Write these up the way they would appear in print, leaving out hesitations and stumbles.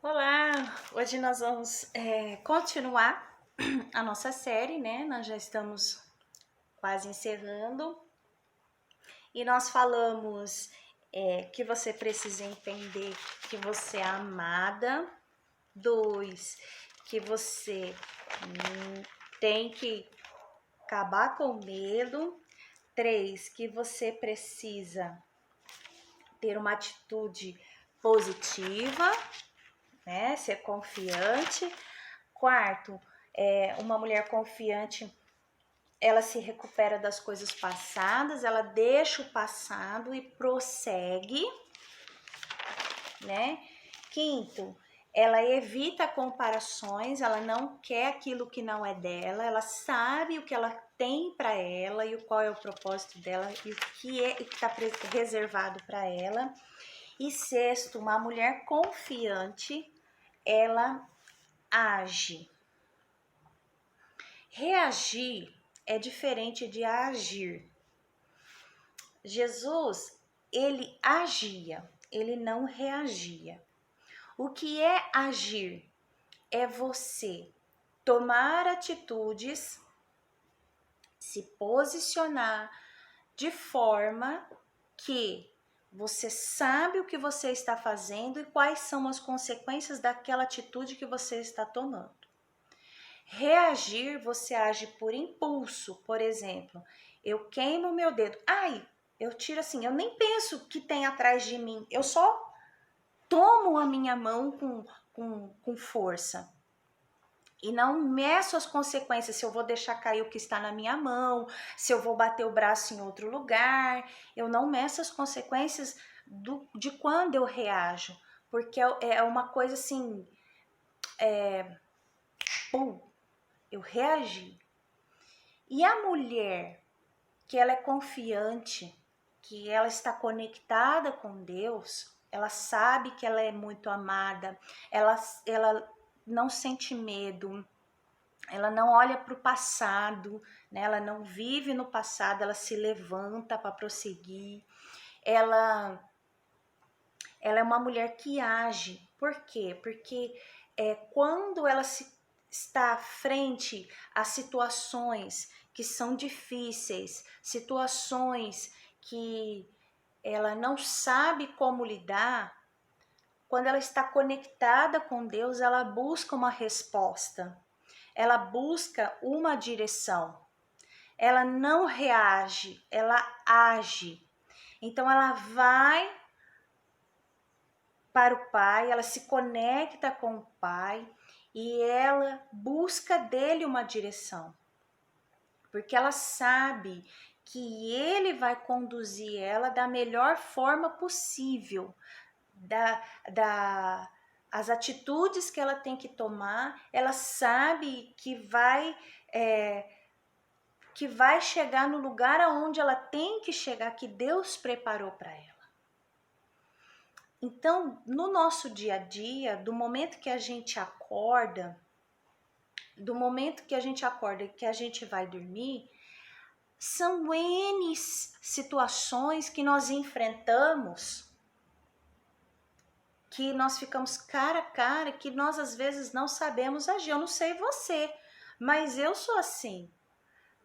Olá! Hoje nós vamos continuar a nossa série, né? Nós já estamos quase encerrando e nós falamos que você precisa entender que você é amada. 2, que você tem que acabar com o medo. 3, que você precisa ter uma atitude positiva, né? Ser confiante. 4, uma mulher confiante, ela se recupera das coisas passadas, ela deixa o passado e prossegue, né? 5, ela evita comparações, ela não quer aquilo que não é dela, ela sabe o que ela tem para ela e qual é o propósito dela e o que está reservado para ela. E 6, uma mulher confiante, ela age. Reagir é diferente de agir. Jesus, ele agia, ele não reagia. O que é agir? É você tomar atitudes, se posicionar de forma que você sabe o que você está fazendo e quais são as consequências daquela atitude que você está tomando. Reagir, você age por impulso, por exemplo, eu queimo meu dedo, ai, eu tiro assim, eu nem penso que tem atrás de mim, eu só tomo a minha mão com força. E não meço as consequências, se eu vou deixar cair o que está na minha mão, se eu vou bater o braço em outro lugar, eu não meço as consequências de quando eu reajo, porque é uma coisa assim, pum, eu reagi. E a mulher que ela é confiante, que ela está conectada com Deus, ela sabe que ela é muito amada, ela não sente medo, ela não olha para o passado, né? Ela não vive no passado, ela se levanta para prosseguir, ela é uma mulher que age. Por quê? Porque quando ela está frente a situações que são difíceis, situações que ela não sabe como lidar, quando ela está conectada com Deus, ela busca uma resposta, ela busca uma direção, ela não reage, ela age. Então ela vai para o Pai, ela se conecta com o Pai e ela busca dele uma direção, porque ela sabe que ele vai conduzir ela da melhor forma possível, as atitudes que ela tem que tomar, ela sabe que vai chegar no lugar aonde ela tem que chegar, que Deus preparou para ela. Então, no nosso dia a dia, do momento que a gente acorda, que a gente vai dormir, são N situações que nós enfrentamos, que nós ficamos cara a cara, que nós às vezes não sabemos agir. Eu não sei você, mas eu sou assim.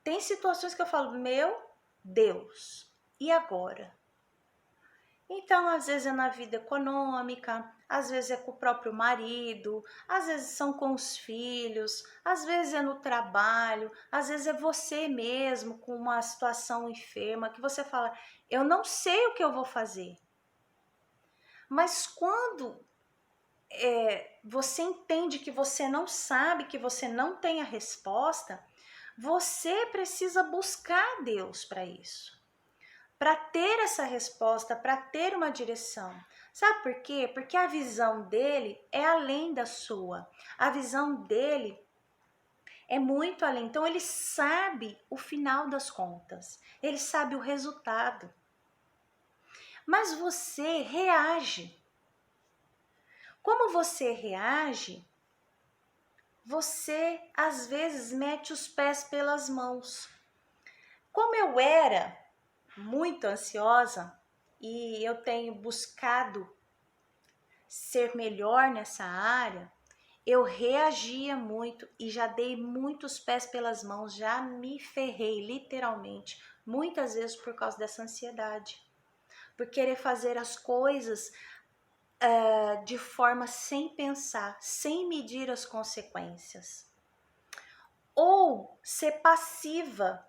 Tem situações que eu falo, meu Deus, e agora? Então, às vezes é na vida econômica, às vezes é com o próprio marido, às vezes são com os filhos, às vezes é no trabalho, às vezes é você mesmo com uma situação enferma que você fala, eu não sei o que eu vou fazer. Mas quando você entende que você não sabe, que você não tem a resposta, você precisa buscar Deus para isso. Para ter essa resposta, para ter uma direção. Sabe por quê? Porque a visão dele é além da sua. A visão dele é muito além. Então ele sabe o final das contas. Ele sabe o resultado. Mas você reage. Como você reage, você às vezes mete os pés pelas mãos. Como eu era muito ansiosa e eu tenho buscado ser melhor nessa área, eu reagia muito e já dei muitos pés pelas mãos, já me ferrei literalmente, muitas vezes por causa dessa ansiedade, por querer fazer as coisas de forma sem pensar, sem medir as consequências. Ou ser passiva,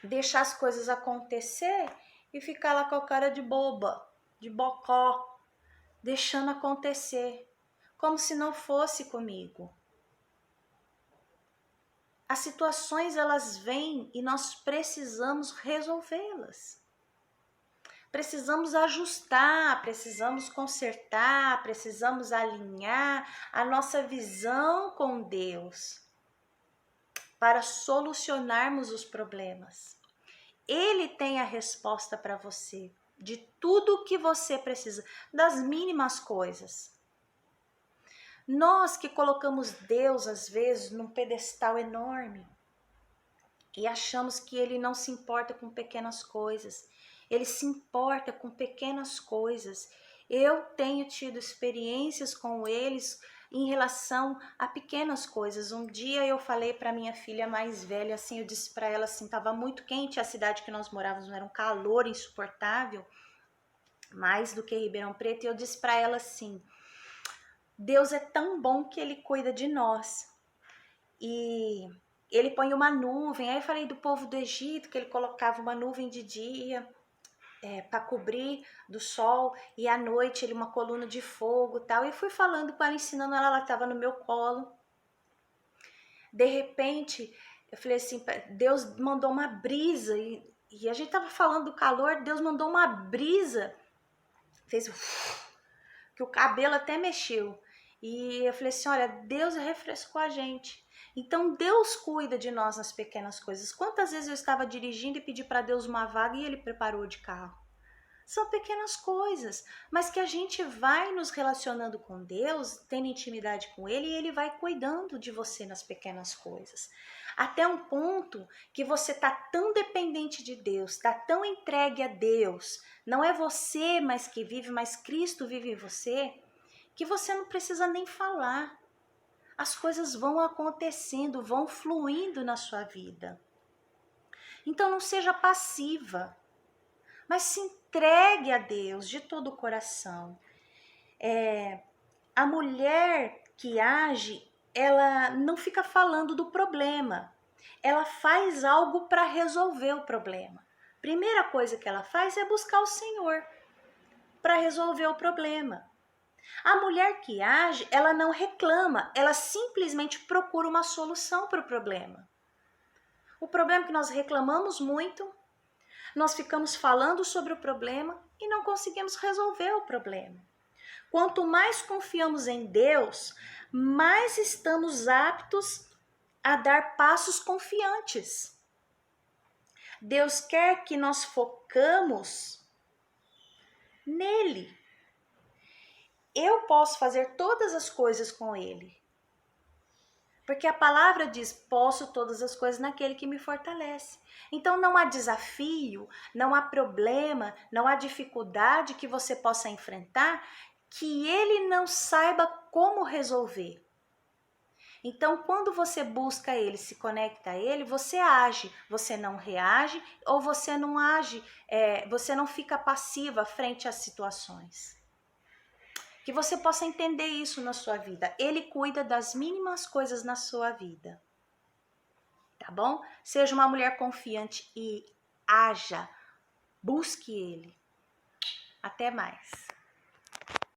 deixar as coisas acontecer e ficar lá com a cara de boba, de bocó, deixando acontecer, como se não fosse comigo. As situações, elas vêm e nós precisamos resolvê-las. Precisamos ajustar, precisamos consertar, precisamos alinhar a nossa visão com Deus para solucionarmos os problemas. Ele tem a resposta para você de tudo o que você precisa, das mínimas coisas. Nós que colocamos Deus, às vezes, num pedestal enorme e achamos que Ele não se importa com pequenas coisas. Ele se importa com pequenas coisas. Eu tenho tido experiências com eles em relação a pequenas coisas. Um dia eu falei para minha filha mais velha, assim, eu disse para ela assim, estava muito quente, a cidade que nós morávamos era um calor insuportável, mais do que Ribeirão Preto, e eu disse para ela assim, Deus é tão bom que Ele cuida de nós. E Ele põe uma nuvem. Aí eu falei do povo do Egito, que ele colocava uma nuvem de dia para cobrir do sol, e à noite ele uma coluna de fogo e tal. E fui falando com ela, ensinando ela estava no meu colo. De repente, eu falei assim, Deus mandou uma brisa, e a gente tava falando do calor, Deus mandou uma brisa, fez que o cabelo até mexeu. E eu falei assim, olha, Deus refrescou a gente. Então Deus cuida de nós nas pequenas coisas. Quantas vezes eu estava dirigindo e pedi para Deus uma vaga e Ele preparou de carro? São pequenas coisas, mas que a gente vai nos relacionando com Deus, tendo intimidade com Ele, e Ele vai cuidando de você nas pequenas coisas. Até um ponto que você está tão dependente de Deus, está tão entregue a Deus, não é você mais que vive, mas Cristo vive em você, que você não precisa nem falar. As coisas vão acontecendo, vão fluindo na sua vida. Então não seja passiva, mas se entregue a Deus de todo o coração. A mulher que age, ela não fica falando do problema, ela faz algo para resolver o problema. Primeira coisa que ela faz é buscar o Senhor para resolver o problema. A mulher que age, ela não reclama, ela simplesmente procura uma solução para o problema. O problema é que nós reclamamos muito, nós ficamos falando sobre o problema e não conseguimos resolver o problema. Quanto mais confiamos em Deus, mais estamos aptos a dar passos confiantes. Deus quer que nós focamos nele. Eu posso fazer todas as coisas com Ele. Porque a palavra diz, posso todas as coisas naquele que me fortalece. Então não há desafio, não há problema, não há dificuldade que você possa enfrentar que Ele não saiba como resolver. Então quando você busca Ele, se conecta a Ele, você age, você não reage ou você não age, você não fica passiva frente às situações. Que você possa entender isso na sua vida. Ele cuida das mínimas coisas na sua vida. Tá bom? Seja uma mulher confiante e haja. Busque Ele. Até mais.